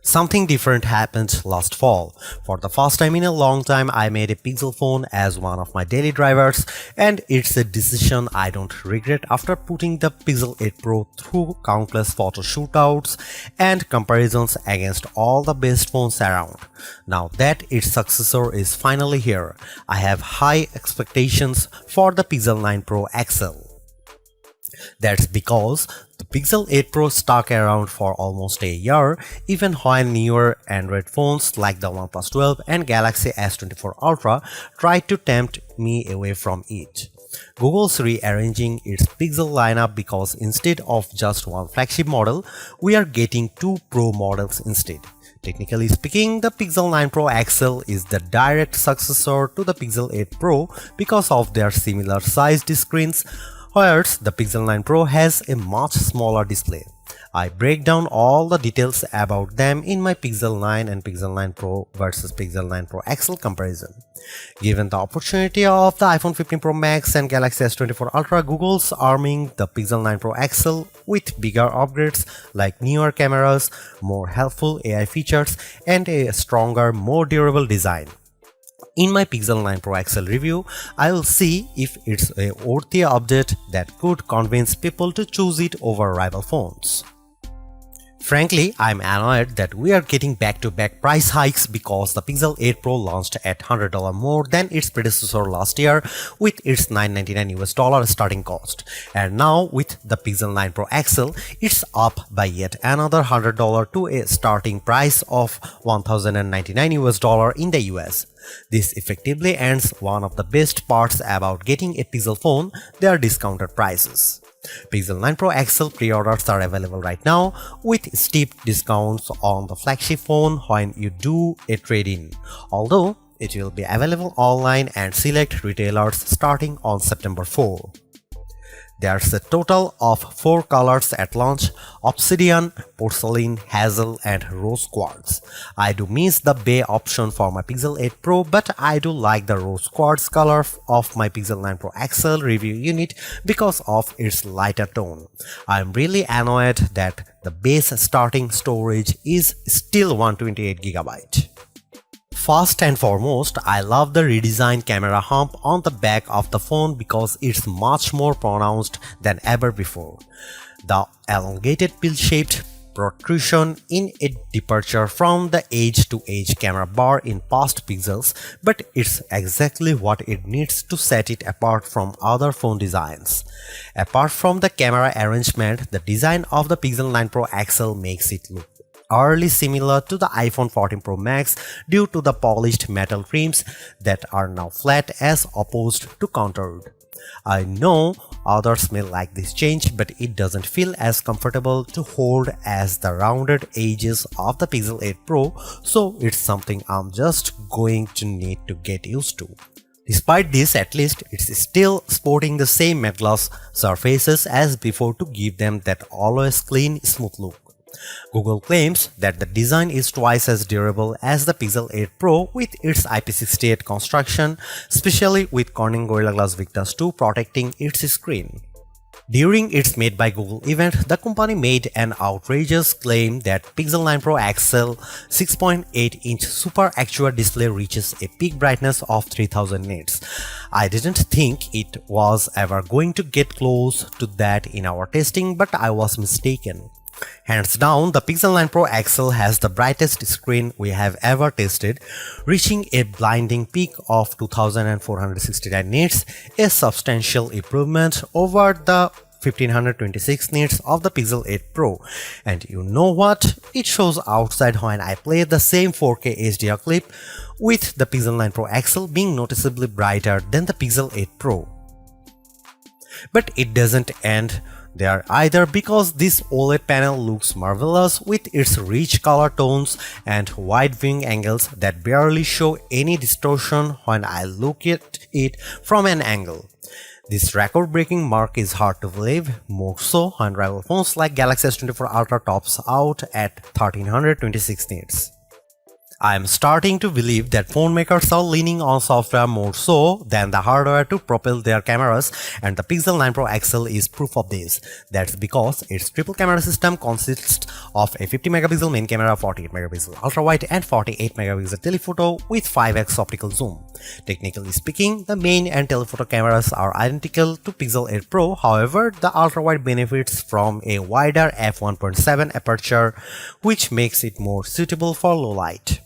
Something different happened last fall. For the first time in a long time, I made a Pixel phone as one of my daily drivers, and it's a decision I don't regret after putting the Pixel 8 Pro through countless photo shootouts and comparisons against all the best phones around. Now that its successor is finally here, I have high expectations for the Pixel 9 Pro XL. That's because the Pixel 8 Pro stuck around for almost a year, even when newer Android phones like the OnePlus 12 and Galaxy S24 Ultra tried to tempt me away from it. Google's rearranging its Pixel lineup because instead of just one flagship model, we are getting two Pro models instead. Technically speaking, the Pixel 9 Pro XL is the direct successor to the Pixel 8 Pro because of their similar sized screens, whereas the Pixel 9 Pro has a much smaller display. I break down all the details about them in my Pixel 9 and Pixel 9 Pro versus Pixel 9 Pro XL comparison. Given the opportunity of the iPhone 15 Pro Max and Galaxy S24 Ultra, Google's arming the Pixel 9 Pro XL with bigger upgrades like newer cameras, more helpful AI features, and a stronger, more durable design. In my Pixel 9 Pro XL review, I will see if it's a worthy update that could convince people to choose it over rival phones. Frankly, I'm annoyed that we are getting back-to-back price hikes because the Pixel 8 Pro launched at $100 more than its predecessor last year with its $999 starting cost. And now with the Pixel 9 Pro XL, it's up by yet another $100 to a starting price of $1,099 in the US. This effectively ends one of the best parts about getting a Pixel phone, their discounted prices. Pixel 9 Pro XL pre-orders are available right now with steep discounts on the flagship phone when you do a trade-in, although it will be available online and select retailers starting on September 4. There's a total of 4 colors at launch: Obsidian, Porcelain, Hazel, and Rose Quartz. I do miss the Bay option for my Pixel 8 Pro, but I do like the Rose Quartz color of my Pixel 9 Pro XL review unit because of its lighter tone. I'm really annoyed that the base starting storage is still 128GB. First and foremost, I love the redesigned camera hump on the back of the phone because it's much more pronounced than ever before. The elongated pill-shaped protrusion in a departure from the edge-to-edge camera bar in past Pixels, but it's exactly what it needs to set it apart from other phone designs. Apart from the camera arrangement, the design of the Pixel 9 Pro XL makes it look eerily similar to the iPhone 14 Pro Max due to the polished metal rims that are now flat as opposed to contoured. I know others may like this change, but it doesn't feel as comfortable to hold as the rounded edges of the Pixel 8 Pro, so it's something I'm just going to need to get used to. Despite this, at least it's still sporting the same matte gloss surfaces as before to give them that always clean, smooth look. Google claims that the design is twice as durable as the Pixel 8 Pro with its IP68 construction, especially with Corning Gorilla Glass Victus 2 protecting its screen. During its Made by Google event, the company made an outrageous claim that Pixel 9 Pro XL 6.8-inch Super Actua display reaches a peak brightness of 3000 nits. I didn't think it was ever going to get close to that in our testing, but I was mistaken. Hands down, the Pixel 9 Pro XL has the brightest screen we have ever tested, reaching a blinding peak of 2469 nits, a substantial improvement over the 1526 nits of the Pixel 8 Pro. And you know what? It shows outside when I play the same 4K HDR clip, with the Pixel 9 Pro XL being noticeably brighter than the Pixel 8 Pro. But it doesn't end there either, because this OLED panel looks marvelous with its rich color tones and wide viewing angles that barely show any distortion when I look at it from an angle. This record-breaking mark is hard to believe, more so when rival phones like Galaxy S24 Ultra tops out at 1326 nits. I'm starting to believe that phone makers are leaning on software more so than the hardware to propel their cameras, and the Pixel 9 Pro XL is proof of this. That's because its triple camera system consists of a 50 megapixel main camera, 48 megapixel ultra wide, and 48 megapixel telephoto with 5x optical zoom. Technically speaking, the main and telephoto cameras are identical to Pixel 8 Pro. However, the ultra wide benefits from a wider f1.7 aperture, which makes it more suitable for low light.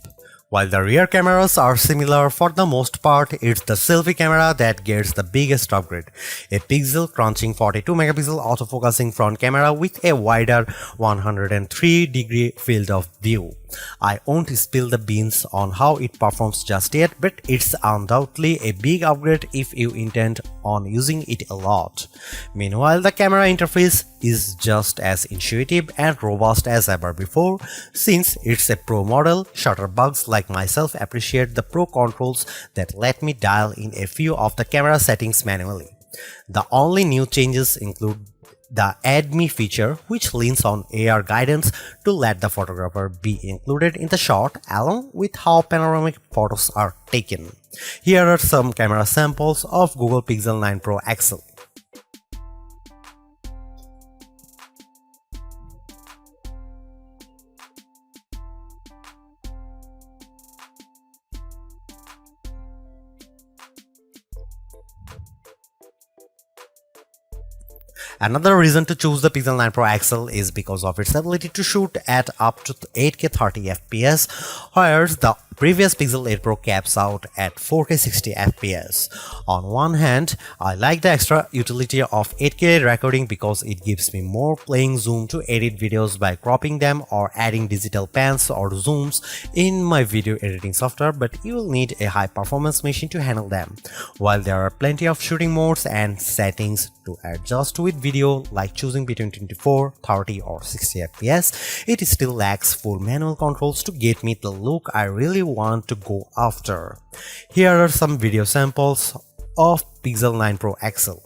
While the rear cameras are similar for the most part, it's the selfie camera that gets the biggest upgrade. A pixel crunching 42 megapixel autofocusing front camera with a wider 103-degree field of view. I won't spill the beans on how it performs just yet, but it's undoubtedly a big upgrade if you intend on using it a lot. Meanwhile, the camera interface is just as intuitive and robust as ever before. Since it's a Pro model, shutterbugs like myself appreciate the Pro controls that let me dial in a few of the camera settings manually. The only new changes include the Add Me feature, which leans on AR guidance to let the photographer be included in the shot along with how panoramic photos are taken. Here are some camera samples of Google Pixel 9 Pro XL. Another reason to choose the Pixel 9 Pro XL is because of its ability to shoot at up to 8K 30 FPS, whereas the previous Pixel 8 Pro caps out at 4K 60 FPS. On one hand, I like the extra utility of 8K recording because it gives me more playing zoom to edit videos by cropping them or adding digital pans or zooms in my video editing software, but you will need a high performance machine to handle them. While there are plenty of shooting modes and settings to adjust with video, like choosing between 24, 30 or 60 FPS, it still lacks full manual controls to get me the look I really want to go after. Here are some video samples of Pixel 9 Pro XL.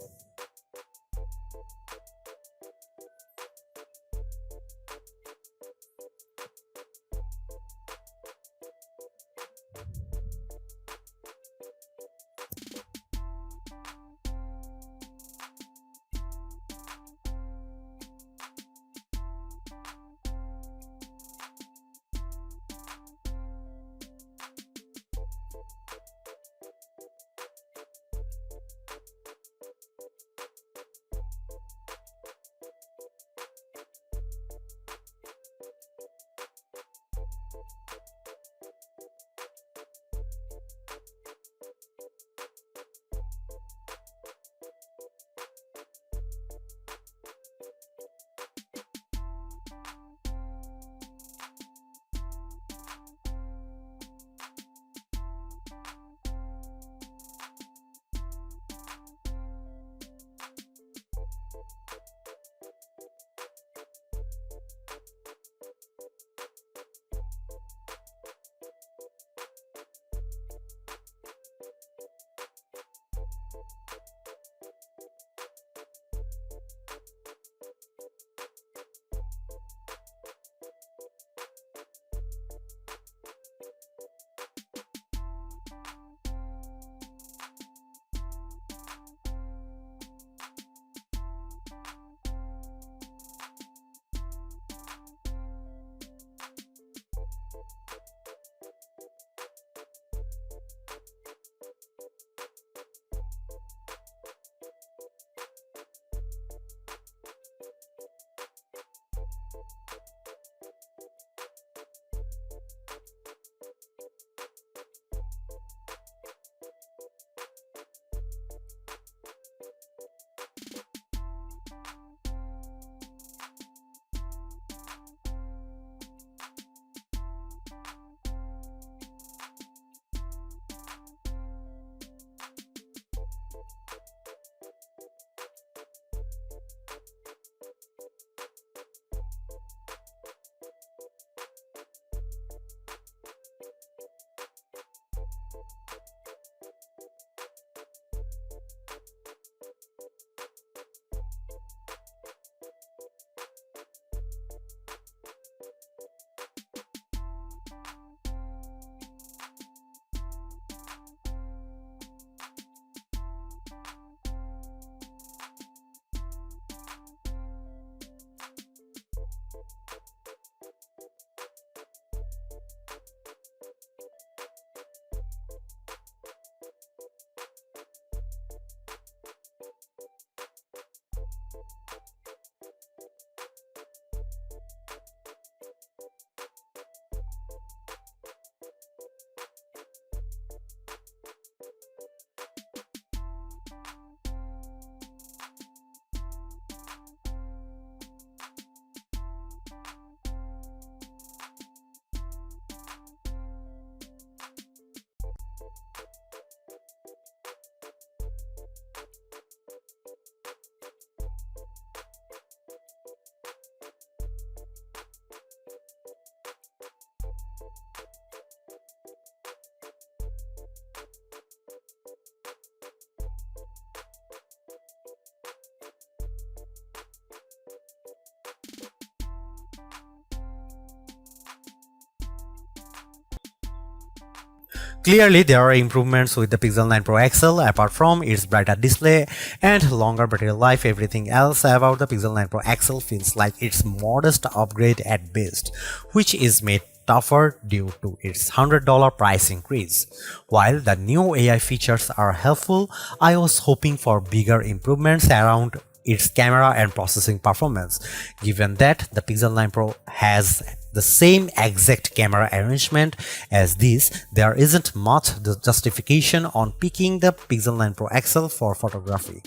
Clearly, there are improvements with the Pixel 9 Pro XL. Apart from its brighter display and longer battery life, everything else about the Pixel 9 Pro XL feels like its modest upgrade at best, which is made tougher due to its $100 price increase. While the new AI features are helpful, I was hoping for bigger improvements around its camera and processing performance. Given that the Pixel 9 Pro has the same exact camera arrangement as this, there isn't much justification on picking the Pixel 9 Pro XL for photography.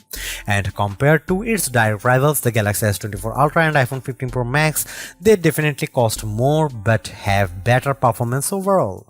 And compared to its direct rivals, the Galaxy S24 Ultra and iPhone 15 Pro Max, they definitely cost more but have better performance overall.